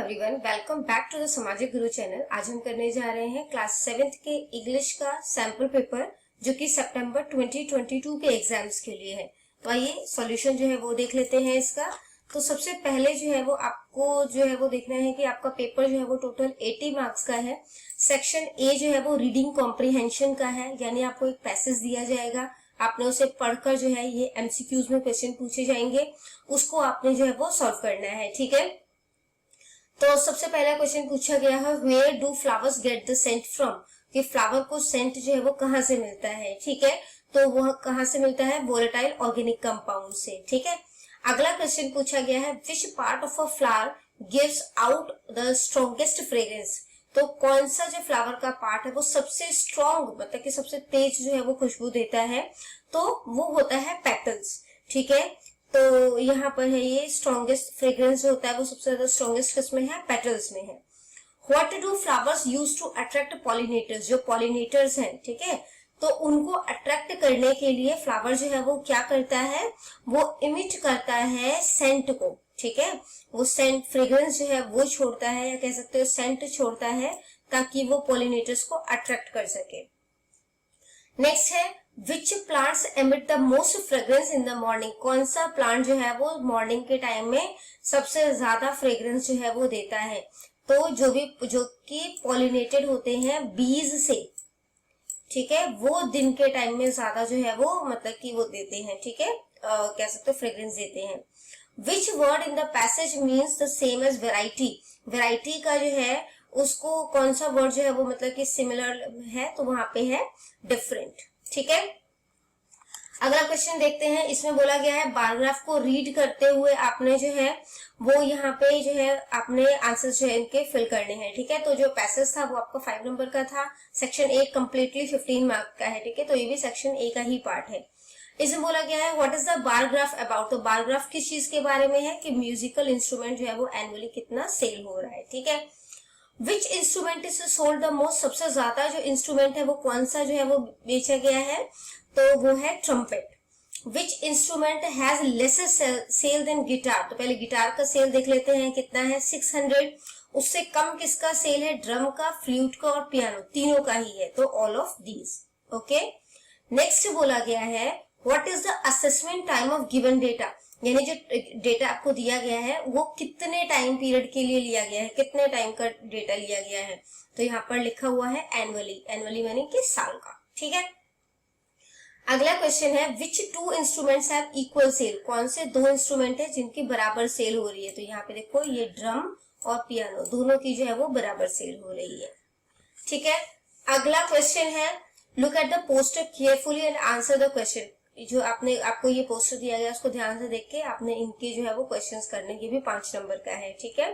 Everyone, welcome back to the Samajik Guru channel. आज हम करने जा रहे हैं क्लास 7th के इंग्लिश का सैंपल पेपर जो कि सितंबर 2022 के एग्जाम्स के लिए है। तो आइए सॉल्यूशन जो है वो देख लेते हैं इसका। तो सबसे पहले जो है वो आपको जो है वो देखना है कि आपका पेपर जो है वो टोटल 80 मार्क्स का है। सेक्शन ए जो है वो रीडिंग कॉम्प्रिहेंशन का है, यानी आपको एक पैसेज दिया जाएगा, आपने उसे पढ़कर जो है ये एमसीक्यूज में क्वेश्चन पूछे जाएंगे, उसको आपने जो है वो सॉल्व करना है। ठीक है, तो सबसे पहला क्वेश्चन पूछा गया है, where do flowers get the scent from, कि फ्लावर को सेंट जो है वो कहाँ से मिलता है। ठीक है, तो वह कहाँ से मिलता है, वोलेटाइल ऑर्गेनिक कंपाउंड से। ठीक है, अगला क्वेश्चन पूछा गया है, which part of a flower gives out the strongest fragrance, तो कौन सा जो फ्लावर का पार्ट है वो सबसे स्ट्रॉन्ग मतलब कि सबसे तेज जो है वो खुशबू देता है, तो वो होता है पेटल्स। ठीक है, तो यहाँ पर है ये स्ट्रॉन्गेस्ट फ्रेग्रेंस जो होता है वो सबसे ज्यादा स्ट्रॉन्गेस्ट किसमें है, पेटल्स में है। What do flowers use to attract pollinators, जो पॉलिनेटर्स हैं, ठीक है, तो उनको अट्रैक्ट करने के लिए फ्लावर जो है वो क्या करता है, वो इमिट करता है सेंट को। ठीक है, वो सेंट फ्रेग्रेंस जो है वो छोड़ता है, या कह सकते हो सेंट छोड़ता है, ताकि वो पॉलिनेटर्स को अट्रैक्ट कर सके। नेक्स्ट है, which plants emit the most fragrance in the morning, कौन सा प्लांट जो है वो मॉर्निंग के टाइम में सबसे ज्यादा फ्रेग्रेंस जो है वो देता है, तो जो कि पॉलिनेटेड होते हैं बीज से, ठीक है, वो दिन के टाइम में ज्यादा जो है वो मतलब कि वो देते हैं। ठीक है, कह सकते हो फ्रेग्रेंस देते हैं। Which word in the passage means the same as variety, variety का जो है उसको कौन सा वर्ड जो है वो मतलब कि सिमिलर है, तो वहां पे है डिफरेंट। ठीक है, अगला क्वेश्चन देखते हैं। इसमें बोला गया है, बारग्राफ को रीड करते हुए आपने जो है वो यहाँ पे जो है आपने आंसर जो है इनके फिल करने हैं। ठीक है, तो जो पैसेज था वो आपका 5 नंबर का था, सेक्शन ए कम्प्लीटली 15 मार्क का है। ठीक है, तो ये भी सेक्शन ए का ही पार्ट है। इसमें बोला गया है, what is the paragraph about, तो बारग्राफ किस चीज के बारे में है कि म्यूजिकल इंस्ट्रूमेंट जो है वो एनुअली कितना सेल हो रहा है। ठीक है, which instrument is sold the most, सबसे ज्यादा जो इंस्ट्रूमेंट है वो कौन सा जो है वो बेचा गया है, तो वो है trumpet. Which instrument has lesser sale than guitar, तो पहले गिटार का सेल देख लेते हैं कितना है, 600। उससे कम किसका सेल है, ड्रम का, फ्लूट का और पियानो, तीनों का ही है, तो all of these. Okay, next बोला गया है, what is the assessment time of given data, यानी जो डेटा आपको दिया गया है वो कितने टाइम पीरियड के लिए लिया गया है, कितने टाइम का डेटा लिया गया है, तो यहाँ पर लिखा हुआ है एनुअली, एनुअली यानी कि साल का। ठीक है, अगला क्वेश्चन है, which two instruments have equal sale, कौन से दो इंस्ट्रूमेंट है जिनकी बराबर सेल हो रही है, तो यहाँ पे देखो ये ड्रम और पियानो दोनों की जो है वो बराबर सेल हो रही है। ठीक है, अगला क्वेश्चन है, look at the poster carefully and answer the question, जो आपको ये पोस्टर दिया गया उसको ध्यान से देख के आपने इनके जो है वो क्वेश्चंस करने की भी 5 नंबर का है। ठीक है,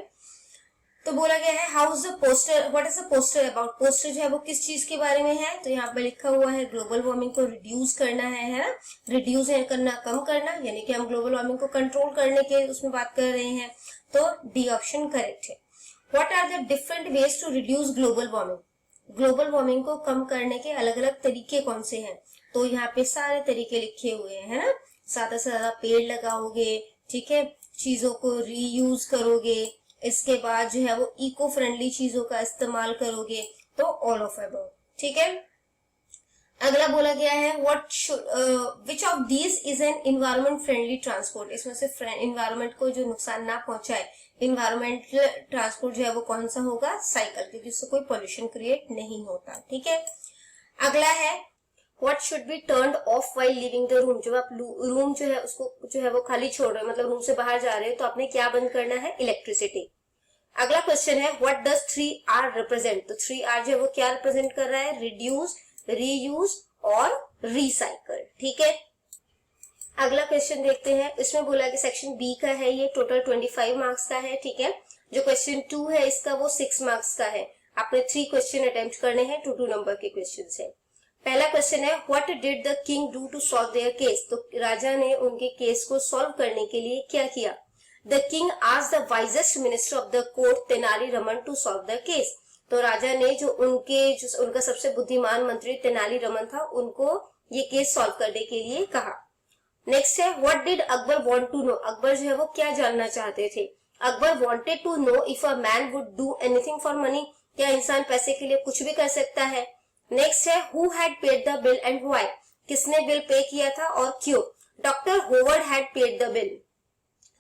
तो बोला गया है, how is the poster, what is the poster about, poster जो है वो किस चीज के बारे में है, तो यहाँ पे लिखा हुआ है ग्लोबल वार्मिंग को रिड्यूस करना है ना, रिड्यूस है करना, कम करना, यानी कि हम ग्लोबल वार्मिंग को कंट्रोल करने के उसमें बात कर रहे हैं, तो डी ऑप्शन करेक्ट है। What are the different ways to reduce global warming, global warming को कम करने के अलग अलग तरीके कौन से हैं, तो यहाँ पे सारे तरीके लिखे हुए हैं, है ना, ज्यादा से ज्यादा पेड़ लगाओगे, ठीक है, चीजों को रीयूज करोगे, इसके बाद जो है वो इको फ्रेंडली चीजों का इस्तेमाल करोगे, तो ऑल ऑफ अबव। ठीक है, अगला बोला गया है, which of these is an environment friendly transport, इसमें से इन्वायरमेंट को जो नुकसान ना पहुंचाए, इन्वायरमेंटल ट्रांसपोर्ट जो है वो कौन सा होगा, साइकिल, क्योंकि उससे कोई पोल्यूशन क्रिएट नहीं होता। ठीक है, अगला है, what should be turned of while living the room, जब आप रूम जो है उसको जो है वो खाली छोड़ रहे हो, मतलब रूम से बाहर जा रहे हो, तो आपने क्या बंद करना है, इलेक्ट्रिसिटी। अगला क्वेश्चन है, व्हाट डज 3R रिप्रेजेंट, तो 3R जो है वो क्या रिप्रेजेंट कर रहा है, रिड्यूस, रीयूज और रिसाइकल। ठीक है, अगला क्वेश्चन देखते हैं। इसमें बोला कि सेक्शन बी का है, ये टोटल 25 मार्क्स का है। ठीक है, जो क्वेश्चन 2 है इसका वो 6 मार्क्स का है, आपने 3 क्वेश्चन अटेम्प्ट करने हैं, 2 नंबर के क्वेश्चन है। पहला क्वेश्चन है, what did the king do to solve their case, तो राजा ने उनके केस को सॉल्व करने के लिए क्या किया, the king asked the wisest minister of the court Tenali Raman to solve the case, तो राजा ने जो उनका सबसे बुद्धिमान मंत्री तेनाली रमन था उनको ये केस सॉल्व करने के लिए कहा। नेक्स्ट है, what did Akbar want to know, Akbar जो है वो क्या जानना चाहते थे, Akbar wanted to know if a man would do anything for money, क्या इंसान पैसे के लिए कुछ भी कर सकता है। नेक्स्ट है who had paid the bill and why, किसने बिल पे किया था और क्यों। Doctor Howard had paid the bill,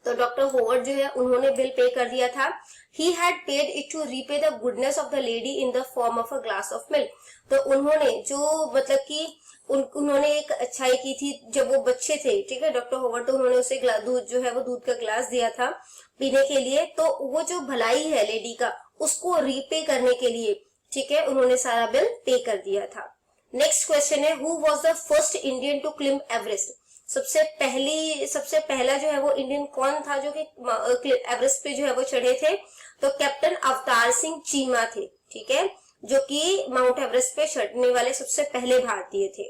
तो डॉक्टर होवर्ड जो है उन्होंने बिल पे कर दिया था। He had paid it to repay the goodness of the lady in the form of a glass of milk, तो उन्होंने जो मतलब कि उन्होंने एक अच्छाई की थी जब वो बच्चे थे, ठीक है, डॉक्टर होवर्ड, तो उन्होंने उसे दूध जो है वो दूध का ग्लास दिया था पीने के लिए, तो वो जो भलाई है लेडी का उसको रीपे करने के लिए, ठीक है, उन्होंने सारा बिल पे कर दिया था। नेक्स्ट क्वेश्चन है who was the first Indian to climb Everest, सबसे पहला जो है वो इंडियन कौन था जो कि एवरेस्ट पे जो है वो चढ़े थे, तो कैप्टन अवतार सिंह चीमा थे, ठीक है, जो कि माउंट एवरेस्ट पे चढ़ने वाले सबसे पहले भारतीय थे।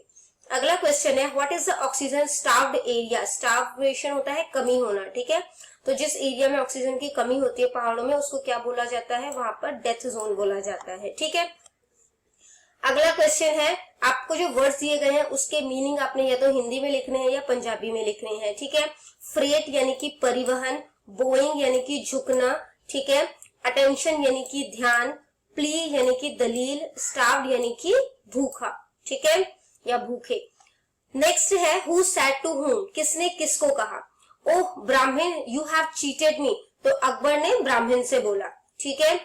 अगला क्वेश्चन है what is the oxygen starved area, starvation होता है कमी होना, ठीक है, तो जिस एरिया में ऑक्सीजन की कमी होती है पहाड़ों में उसको क्या बोला जाता है, वहां पर डेथ जोन बोला जाता है, ठीक है। अगला क्वेश्चन है आपको जो वर्ड्स दिए गए हैं उसके मीनिंग आपने या तो हिंदी में लिखने हैं या पंजाबी में लिखने हैं, ठीक है। फ्रेट यानी कि परिवहन, बोइंग यानी कि झुकना, ठीक है, अटेंशन यानी कि ध्यान, प्ली यानी कि दलील, स्टार्व्ड यानी कि भूखा, ठीक है, या भूखे। नेक्स्ट है हु सैड टू हुम, किसने किसको कहा, ओह ब्राह्मण यू हैव चीटेड मी, तो अकबर ने ब्राह्मण से बोला, ठीक है।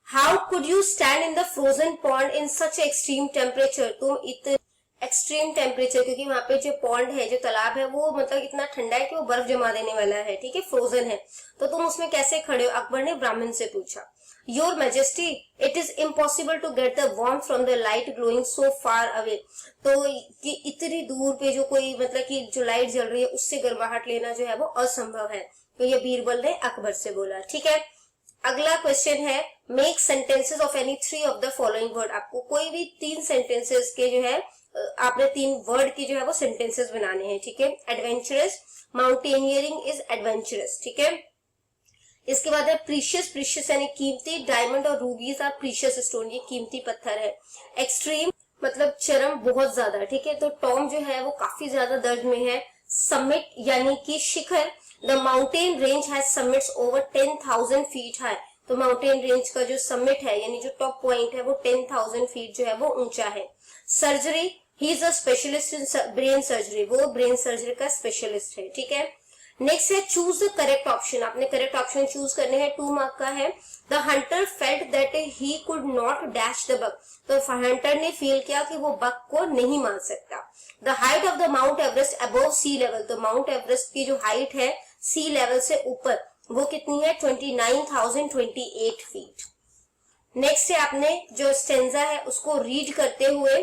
How could you stand in the frozen pond in such extreme temperature, तुम इतने एक्सट्रीम टेम्परेचर, क्योंकि वहां पे जो पॉन्ड है, जो तालाब है, वो मतलब इतना ठंडा है कि वो बर्फ जमा देने वाला है, ठीक है, फ्रोजन है, तो तुम उसमें कैसे खड़े हो, अकबर ने ब्राह्मण से पूछा। Your majesty it is impossible to get the warmth from the light glowing so far away, तो कि इतनी दूर पे जो कोई मतलब कि जो लाइट जल रही है उससे गर्माहट लेना जो है वो असंभव है, तो ये बीरबल ने अकबर से बोला, ठीक है। अगला क्वेश्चन है make sentences of any three of the following word, आपको कोई भी 3 सेंटेंसेस के जो है आपने 3 वर्ड की जो है वो सेंटेंसेस बनाने हैं, ठीक है। एडवेंचरस, माउंटेनियरिंग इज एडवेंचरस, ठीक है। इसके बाद है प्रीशियस, प्रीशियस यानी कीमती, डायमंड और रूबीज आर प्रीशियस स्टोन, ये कीमती पत्थर है। एक्सट्रीम मतलब चरम, बहुत ज्यादा, ठीक है, तो टॉम जो है वो काफी ज्यादा दर्द में है। समिट यानी कि शिखर, the mountain range has summits over 10,000 feet high, तो माउंटेन रेंज का जो समिट है यानी जो टॉप पॉइंट है वो 10,000 फीट जो है वो ऊंचा है। Surgery, he is a specialist in brain surgery, वो ब्रेन सर्जरी का स्पेशलिस्ट है, ठीक है। नेक्स्ट है चूज द करेक्ट ऑप्शन, आपने करेक्ट ऑप्शन चूज करने हैं, 2 मार्क का है। The hunter felt that he could not dash the buck, तो हंटर ने फील किया कि वो बक को नहीं मार सकता। The height of the Mount Everest above sea level, तो माउंट एवरेस्ट की जो हाइट है सी लेवल से ऊपर वो कितनी है, 29,028 फीट। नेक्स्ट है आपने जो स्टेंजा है उसको रीड करते हुए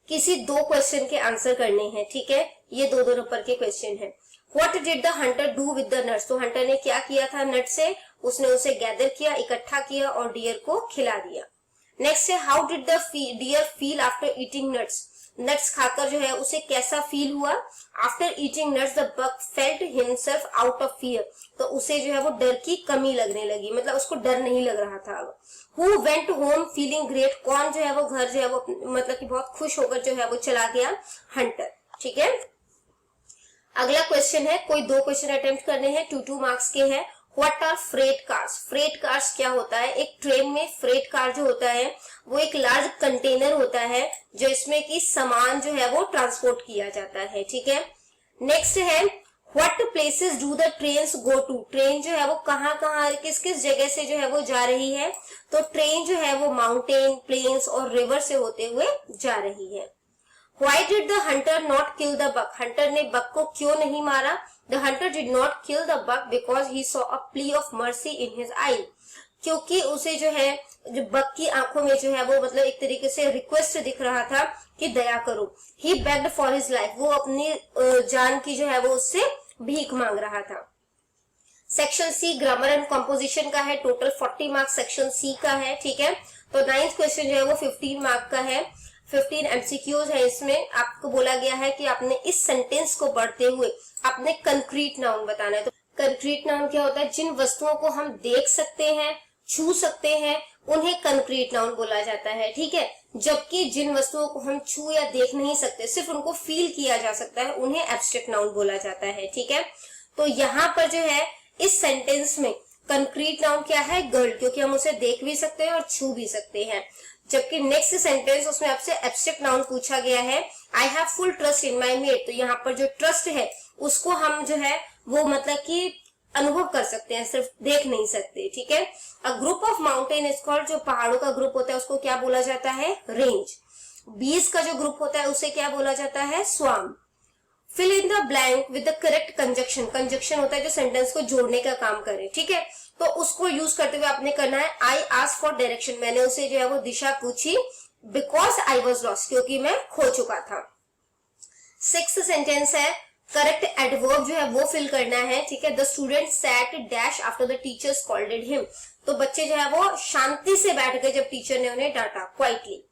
किसी 2 क्वेश्चन के आंसर करने हैं, ठीक है, ये 2-2 नंबर के क्वेश्चन है। What did the hunter do with the nuts, तो हंटर ने क्या किया था नट से, उसने उसे गैदर किया, इकट्ठा किया और डियर को खिला दिया। नेक्स्ट है how did the deer feel after eating nuts, nuts खाकर जो है उसे कैसा फील हुआ। After eating nuts the buck felt himself out of fear, तो उसे जो है वो डर की कमी लगने लगी, मतलब उसको डर नहीं लग रहा था। Who went home feeling great, कौन जो है वो घर जो है वो मतलब कि बहुत खुश होकर जो है वो चला गया, हंटर, ठीक है। अगला क्वेश्चन है कोई 2 क्वेश्चन अटेम्प्ट करने हैं, 2-2 मार्क्स के हैं। What are freight cars, freight cars क्या होता है, एक ट्रेन में फ्रेट कार जो होता है वो एक लार्ज कंटेनर होता है जो इसमें की सामान जो है वो ट्रांसपोर्ट किया जाता है, ठीक है। नेक्स्ट है what places do the trains go to, train जो है वो कहाँ किस किस जगह से जो है वो जा रही है, तो ट्रेन जो है वो माउंटेन, प्लेन्स और रिवर से होते हुए जा रही है। Why did the hunter not kill the buck? Hunter ने बक को क्यों नहीं मारा? The hunter did not kill the buck because he saw a plea of mercy in his eye. क्योंकि उसे जो है जो बक की आंखों में जो है वो मतलब एक तरीके से रिक्वेस्ट दिख रहा था कि दया करो। He begged for his life. वो अपनी जान की जो है वो उससे भीख मांग रहा था। Section C grammar and composition का है, टोटल 40 मार्क्स सेक्शन सी का है, ठीक है। तो 9th क्वेश्चन जो है वो 15 मार्क का है, 15 एमसीक्यूज है। इसमें आपको बोला गया है कि आपने इस सेंटेंस को पढ़ते हुए आपने कंक्रीट नाउन बताना है। तो कंक्रीट नाउन क्या होता है, जिन वस्तुओं को हम देख सकते हैं, छू सकते हैं, उन्हें कंक्रीट नाउन बोला जाता है, ठीक है। जबकि जिन वस्तुओं को हम छू या देख नहीं सकते, सिर्फ उनको फील किया जा सकता है, उन्हें एब्स्ट्रैक्ट नाउन बोला जाता है, ठीक है। तो यहाँ पर जो है इस सेंटेंस में कंक्रीट नाउन क्या है? गर्ल, क्योंकि हम उसे देख भी सकते हैं और छू भी सकते हैं। जबकि नेक्स्ट सेंटेंस उसमें आपसे एब्स्ट्रैक्ट नाउन पूछा गया है, I have full trust in my mate. तो यहाँ पर जो ट्रस्ट है उसको हम जो है वो मतलब कि अनुभव कर सकते हैं, सिर्फ देख नहीं सकते, ठीक है। A group of mountain is called, जो पहाड़ों का ग्रुप होता है उसको क्या बोला जाता है? रेंज। बीज का जो ग्रुप होता है उसे क्या बोला जाता है? Swam. Fill in the blank with the correct conjunction. Conjunction होता है जो सेंटेंस को जोड़ने का काम करे, ठीक है। तो उसको यूज करते हुए आपने करना है, आई आस्क्ड फॉर डायरेक्शन, मैंने उसे जो है वो दिशा पूछी, बिकॉज आई वॉज लॉस्ट, क्योंकि मैं खो चुका था। सिक्स्थ सेंटेंस है, करेक्ट एडवर्ब जो है वो फिल करना है, ठीक है। The student sat dash after the teacher scolded him. तो बच्चे जो है वो शांति से बैठ गए जब टीचर ने उन्हें डांटा, क्वाइटली।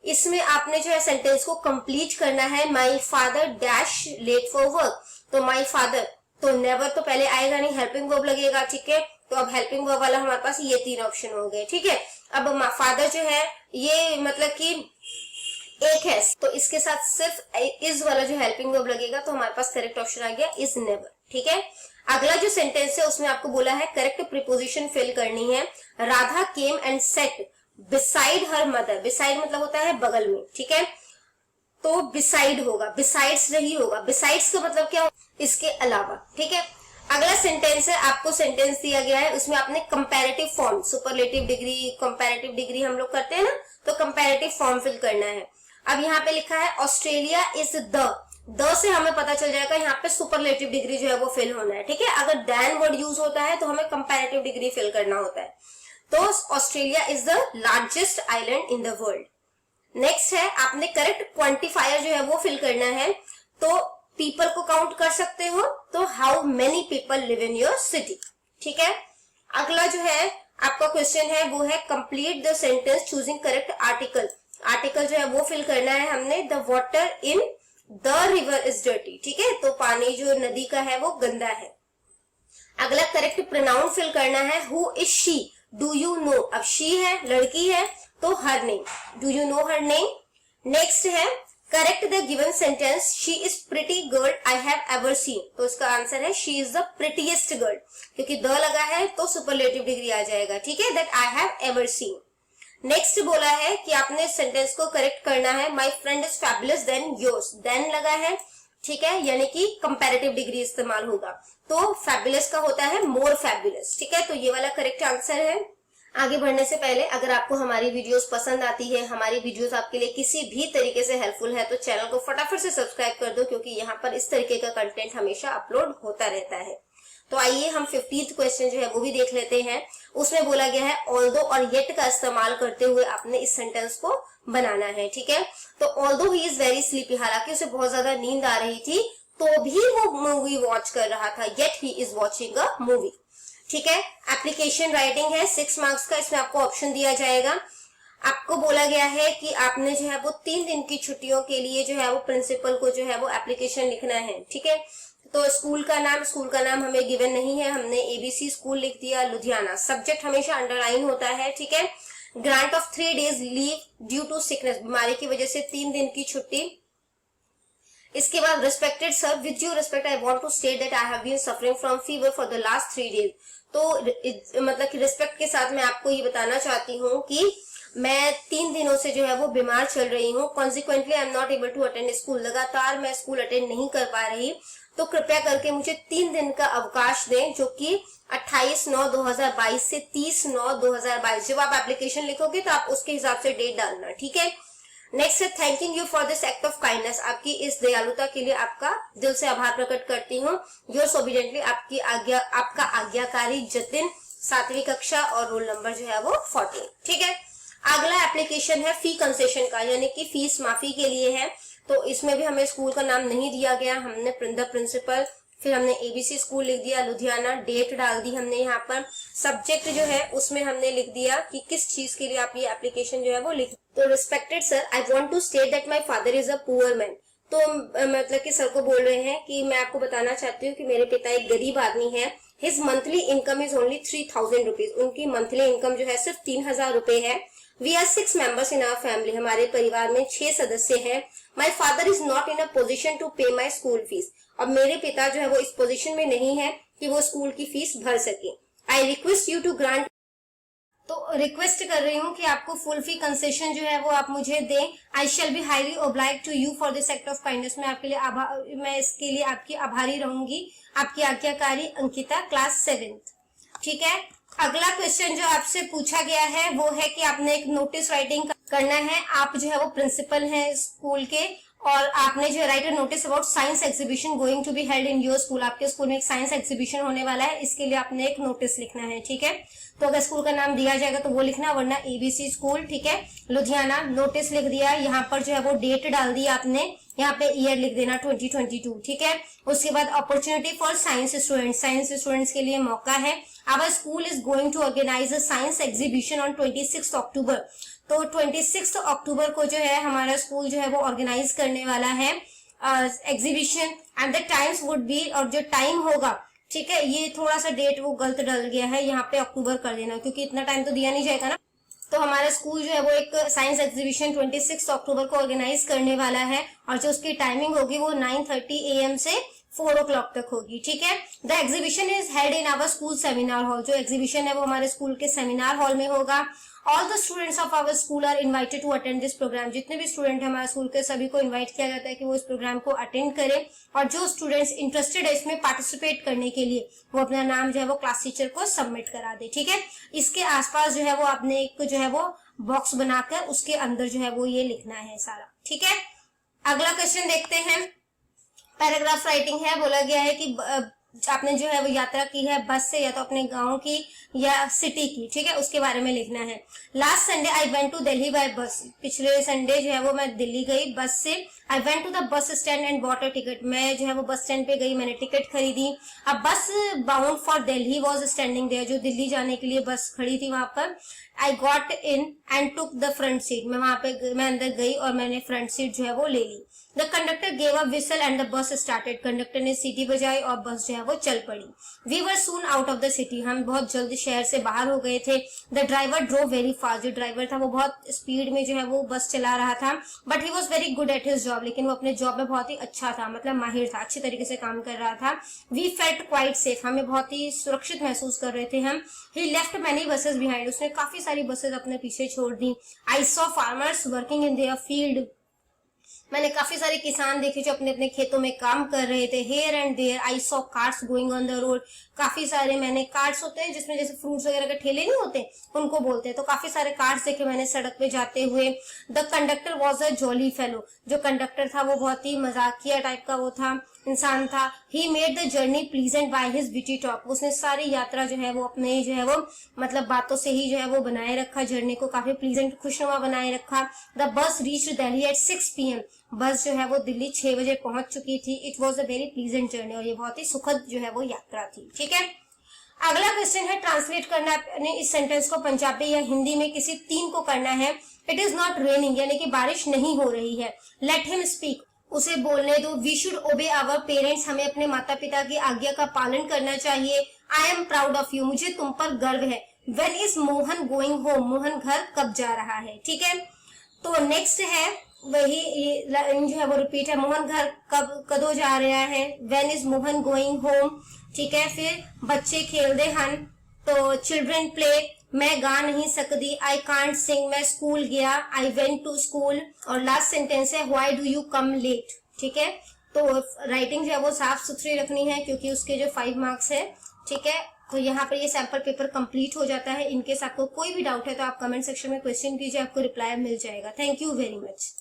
इसमें आपने जो है सेंटेंस को कंप्लीट करना है, my father dash late for work. तो माई फादर, तो नेवर तो पहले आएगा नहीं, हेल्पिंग वर्ब लगेगा, ठीक है। तो अब हेल्पिंग वर्ब वाला हमारे पास ये 3 ऑप्शन हो गए, ठीक है। अब फादर जो है ये मतलब कि एक है, तो इसके साथ सिर्फ इज वाला जो हेल्पिंग वर्ब लगेगा, तो हमारे पास करेक्ट ऑप्शन आ गया इज नेवर, ठीक है। अगला जो सेंटेंस है उसमें आपको बोला है करेक्ट प्रीपोजिशन फिल करनी है। Radha came and set beside her mother. Beside मतलब होता है बगल में, ठीक है। तो बिसाइड होगा, बिसाइड्स नहीं होगा। बिसाइड्स का मतलब क्या? इसके अलावा, ठीक है। अगला सेंटेंस है, आपको सेंटेंस दिया गया है, उसमें आपने comparative form, superlative degree, comparative degree हम लोग करते हैं ना, तो कंपैरेटिव फॉर्म फिल करना है। अब यहाँ पे लिखा है ऑस्ट्रेलिया इज द से हमें पता चल जाएगा यहाँ पे सुपरलेटिव डिग्री जो है वो फिल होना है, ठीक है। अगर दैन वर्ड यूज होता है तो हमें कंपैरेटिव डिग्री फिल करना होता है। तो Australia is the largest island in the world. Next है, आपने करेक्ट क्वांटिफायर जो है वो फिल करना है। तो पीपल को काउंट कर सकते हो, तो how many people live in your city, ठीक है। अगला जो है आपका क्वेश्चन है वो है complete the sentence choosing correct article. Article जो है वो फिल करना है हमने, the water in the river is dirty, ठीक है। तो पानी जो नदी का है वो गंदा है। अगला करेक्ट प्रोनाउन फिल करना है, who is she, do you know. अब शी है, लड़की है, तो her name, do you know her name. Next है correct the given sentence, she is pretty girl I have ever seen. तो इसका आंसर है she is the prettiest girl, क्योंकि द लगा है तो सुपरलेटिव डिग्री आ जाएगा, ठीक है। That I have ever seen. Next बोला है कि आपने सेंटेंस को करेक्ट करना है, my friend is fabulous than yours. Than लगा है, ठीक है, यानी कि कंपैरेटिव डिग्री इस्तेमाल होगा। तो फैबुलस का होता है मोर फैबुलस, ठीक है। तो ये वाला करेक्ट आंसर है। आगे बढ़ने से पहले अगर आपको हमारी वीडियोस पसंद आती है, हमारी वीडियोस आपके लिए किसी भी तरीके से हेल्पफुल है, तो चैनल को फटाफट से सब्सक्राइब कर दो, क्योंकि यहाँ पर इस तरीके का कंटेंट हमेशा अपलोड होता रहता है। तो आइए हम 15th क्वेश्चन जो है वो भी देख लेते हैं। उसमें बोला गया है ऑल्दो और येट का इस्तेमाल करते हुए आपने इस सेंटेंस को बनाना है, ठीक है। तो although he is very sleepy, हालांकि उसे बहुत ज्यादा नींद आ रही थी तो भी वो मूवी वॉच कर रहा था, yet he is watching a movie, ठीक है। एप्लीकेशन राइटिंग है 6 मार्क्स का, इसमें आपको ऑप्शन दिया जाएगा। आपको बोला गया है कि आपने जो है वो 3 दिन की छुट्टियों के लिए जो है वो प्रिंसिपल को जो है वो एप्लीकेशन लिखना है, ठीक है। तो स्कूल का नाम हमें गिवन नहीं है, हमने एबीसी स्कूल लिख दिया, लुधियाना। सब्जेक्ट हमेशा अंडरलाइन होता है, ठीक है। Grant of 3 days leave due to sickness, बीमारी की वजह से 3 दिन की छुट्टी। इसके बाद respected sir, with due respect I want to state that I have been suffering from fever for the last 3 days। तो मतलब कि रिस्पेक्ट के साथ मैं आपको ये बताना चाहती हूँ कि मैं 3 दिनों से जो है वो बीमार चल रही हूँ। Consequently I am not able to attend school, लगातार मैं स्कूल अटेंड नहीं कर पा रही, तो कृपया करके मुझे 3 दिन का अवकाश दें, जो कि 28/9/2022 से 30/9/2022। जब आप एप्लीकेशन लिखोगे तो आप उसके हिसाब से डेट डालना, ठीक है। नेक्स्ट है thanking you for this act of kindness, आपकी इस दयालुता के लिए आपका दिल से आभार प्रकट करती हूँ। योर्स ओबीडिएंटली, आपका आज्ञाकारी जतिन, 7वीं कक्षा और रोल नंबर जो है वो 14, ठीक है। अगला एप्लीकेशन है फी कंसेशन का, यानी कि फीस माफी के लिए है। तो इसमें भी हमें स्कूल का नाम नहीं दिया गया, हमने द प्रिंसिपल, फिर हमने एबीसी स्कूल लिख दिया, लुधियाना, डेट डाल दी हमने यहाँ पर। सब्जेक्ट जो है उसमें हमने लिख दिया कि किस चीज के लिए आप ये एप्लीकेशन जो है वो लिख। तो respected sir, I want to state that my father is a poor man. तो मतलब कि सर को बोल रहे हैं कि मैं आपको बताना चाहती हूँ कि मेरे पिता एक गरीब आदमी है। His monthly income is only 3000 rupees, उनकी मंथली इनकम जो है सिर्फ 3000 रुपए है। We are 6 members in our family, हमारे परिवार में 6 सदस्य हैं। My father is not in a position to pay my school fees, अब मेरे पिता जो है वो इस पोजीशन में नहीं है कि वो स्कूल की फीस भर सके। I request you to grant, तो रिक्वेस्ट कर रही हूँ कि आपको फुल फी कंसेशन जो है वो आप मुझे दें। I shall be highly oblige to you for this act of kindness, मैं इसके लिए आपकी आभारी रहूंगी। आपकी आज्ञाकारी, अंकिता, क्लास 7th। ठीक है, अगला क्वेश्चन जो आपसे पूछा गया है वो है कि आपने एक नोटिस राइटिंग करना है। आप जो है वो प्रिंसिपल हैं स्कूल के, और आपने जो write a notice about science exhibition going to be held in your school. आपके स्कूल में एक साइंस एग्जीबिशन होने वाला है, इसके लिए आपने एक नोटिस लिखना है। ठीक है, तो अगर स्कूल का नाम दिया जाएगा तो वो लिखना, वरना एबीसी स्कूल, ठीक है, लुधियाना, नोटिस लिख दिया। यहाँ पर जो है वो डेट डाल दी आपने, यहाँ पे ईयर लिख देना 2022। ठीक है, उसके बाद अपॉर्चुनिटी फॉर साइंस स्टूडेंट्स के लिए मौका है। Our school is going to organise a science exhibition on 26 October. तो 26 अक्टूबर को जो है हमारा स्कूल जो है वो ऑर्गेनाइज करने वाला है exhibition, and the times would be, और जो टाइम होगा, ठीक है, ये थोड़ा सा डेट वो गलत डल गया है, यहाँ पे अक्टूबर कर देना, क्योंकि इतना टाइम तो दिया नहीं जाएगा ना। तो हमारा स्कूल जो है वो एक साइंस एग्जीबिशन 26 अक्टूबर को ऑर्गेनाइज करने वाला है, और जो उसकी टाइमिंग होगी वो 9:30 AM से 4 o'clock तक होगी। ठीक है, the exhibition is held in our school seminar hall. जो एग्जीबिशन है वो हमारे स्कूल के सेमिनार हॉल में होगा। All the students of our school are invited to attend this programme. जितने भी स्टूडेंट है हमारे स्कूल के, सभी को इन्वाइट किया जाता है कि वो इस प्रोग्राम को अटेंड करें, और जो स्टूडेंट्स इंटरेस्टेड है इसमें पार्टिसिपेट करने के लिए, वो अपना नाम जो है वो क्लास टीचर को सबमिट करा दे। ठीक है, इसके आसपास जो है वो आपने एक जो है वो बॉक्स बनाकर उसके अंदर जो है वो ये लिखना है सारा। ठीक है, अगला क्वेश्चन देखते हैं। पैराग्राफ राइटिंग है, बोला गया है कि आपने जो है वो यात्रा की है बस से, या तो अपने गांव की या सिटी की। ठीक है, उसके बारे में लिखना है। Last Sunday I went to Delhi by bus. पिछले संडे जो है वो मैं दिल्ली गई बस से। I went to the bus stand and bought a ticket. मैं जो है वो बस स्टैंड पे गई, मैंने टिकट खरीदी। अब bus bound for Delhi was standing there. जो दिल्ली जाने के लिए बस खड़ी थी वहां पर। I got in and took the front seat. मैं अंदर गई और मैंने फ्रंट सीट जो है वो ले ली। The conductor gave a whistle and the bus started. Conductor ने सीटी बजाई और बस जो है वो चल पड़ी। We were soon out of the city. हम बहुत जल्द शहर से बाहर हो गए थे। The driver drove very fast. जो ड्राइवर था वो बहुत स्पीड में जो है वो बस चला रहा था। But he was very good at his job. लेकिन वो अपने जॉब में बहुत ही अच्छा था, मतलब माहिर था, अच्छे तरीके से काम कर रहा था। We felt quite safe. हमें बहुत ही सुरक्षित महसूस कर रहे थे हम। He left many buses behind. उसने काफी सारी बसेस अपने पीछे छोड़ दी। I saw farmers working in their field. मैंने काफी सारे किसान देखे जो अपने अपने खेतों में काम कर रहे थे। Here and there I saw carts going on the road. काफी सारे मैंने कार्ट्स होते हैं जिसमें जैसे फ्रूट्स वगैरह के ठेले नहीं होते, उनको बोलते हैं। तो काफी सारे कार्ट्स देखे मैंने सड़क पे जाते हुए। The conductor was a jolly fellow. जो कंडक्टर था वो बहुत ही मजाकिया टाइप का वो था, इंसान था। He made the journey pleasant by his witty talk. उसने सारी यात्रा जो है वो अपने जो है वो मतलब बातों से ही जो है वो बनाए रखा, जर्नी को काफी प्लीजेंट, खुशनुमा बनाए रखा। The bus reached Delhi eight 6 PM। बस जो है वो दिल्ली 6 बजे पहुंच चुकी थी। It was a very pleasant journey. और ये बहुत ही सुखद जो है वो यात्रा थी। ठीक है, अगला क्वेश्चन है, ट्रांसलेट करना है इस सेंटेंस को पंजाबी या हिंदी में किसी 3 को करना है। इट इज नॉट रेनिंग, यानी कि बारिश नहीं हो रही है। लेट हिम स्पीक, उसे बोलने दो। We should obey our parents, हमें अपने माता पिता की आज्ञा का पालन करना चाहिए। I am proud of you, मुझे तुम पर गर्व है। When is Mohan going home, Mohan घर कब जा रहा है। ठीक है, तो नेक्स्ट है वही लाइन जो है वो रिपीट है। मोहन घर कदों जा रहा है। When is Mohan going home. ठीक है, फिर बच्चे खेलते हन, तो चिल्ड्रन प्ले। मैं गा नहीं सकती, आई कांट सिंग, मैं स्कूल गया, आई वेंट टू स्कूल। और लास्ट सेंटेंस है, why do you come late. ठीक है, तो राइटिंग जो है वो साफ सुथरी रखनी है क्योंकि उसके जो 5 मार्क्स है। ठीक है, तो यहाँ पर ये सैंपल पेपर कंप्लीट हो जाता है। इनकेस आपको कोई भी डाउट है तो आप कमेंट सेक्शन में क्वेश्चन कीजिए, आपको रिप्लाई मिल जाएगा। Thank you very much.